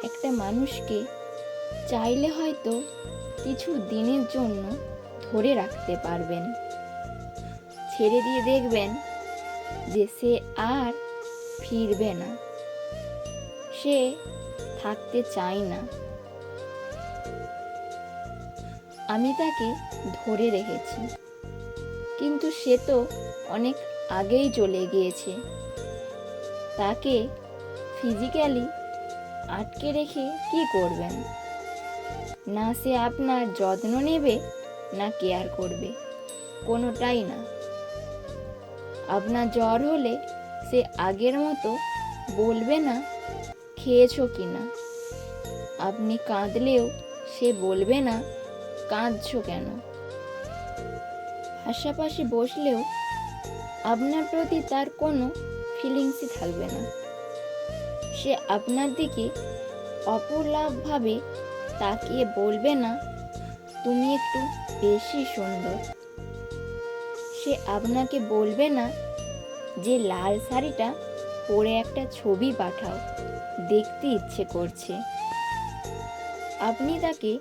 একটা মানুষকে চাইলে হয়তো কিছু দিনের জন্য ধরে রাখতে পারবেন, ছেড়ে দিয়ে দেখবেন যে সে আর ফিরবে না, সে থাকতে চায় না। আমি তাকে ধরে রেখেছি, কিন্তু সে তো অনেক আগেই চলে গিয়েছে। তাকে ফিজিক্যালি আটকে রেখে কি করবেন? না সে আপনার যত্ন নেবে, না কেয়ার করবে, কোনোটাই না। আপনার জ্বর হলে সে আগের মতো বলবে না খেয়েছো কিনা। আপনি কাঁদলেও সে বলবে না কাঁদছো কেন। পাশাপাশি বসলেও আপনার প্রতি তার কোনো ফিলিংসই থাকবে না। সে আপনার দিকে অপলাপভাবে তাকিয়ে বলবে না তুমি একটু বেশি সুন্দর। সে আপনাকে বলবে না যে লাল শাড়িটা পরে একটা ছবি পাঠাও, দেখতে ইচ্ছে করছে। আপনি তাকে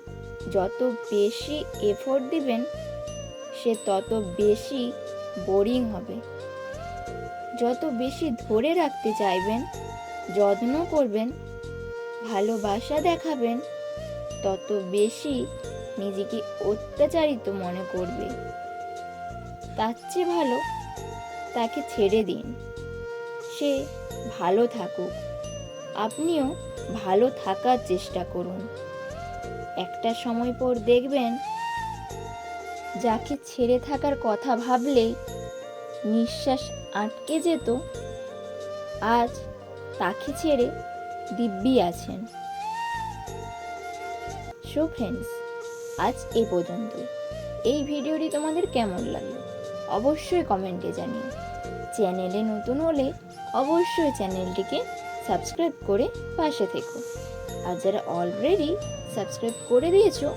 যত বেশি এফোর্ট দিবেন, সে তত বেশি বোরিং হবে। যত বেশি ধরে রাখতে চাইবেন, যত্ন করবেন, ভালোবাসা দেখাবেন, তত বেশি নিজেকে অত্যাচারিত মনে করবে। তার চেয়ে ভালো তাকে ছেড়ে দিন, সে ভালো থাকুক, আপনিও ভালো থাকার চেষ্টা করুন। একটা সময় পর দেখবেন যাকে ছেড়ে থাকার কথা ভাবলেই নিঃশ্বাস আটকে যেত, আজ তাকে ছেড়ে দিব্যি আছেন। সো ফ্রেন্ডস, আজ এই পর্যন্তই। এই ভিডিওটি তোমাদের কেমন লাগলো অবশ্যই কমেন্টে জানিও। চ্যানেলে নতুন হলে অবশ্যই চ্যানেলটিকে সাবস্ক্রাইব করে পাশে থেকো। আর যারা অলরেডি সাবস্ক্রাইব করে দিয়েছো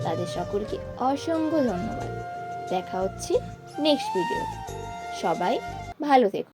তাদের সকলকে অসংখ্য ধন্যবাদ। দেখা হচ্ছে নেক্সট ভিডিওতে। সবাই ভালো থেকো।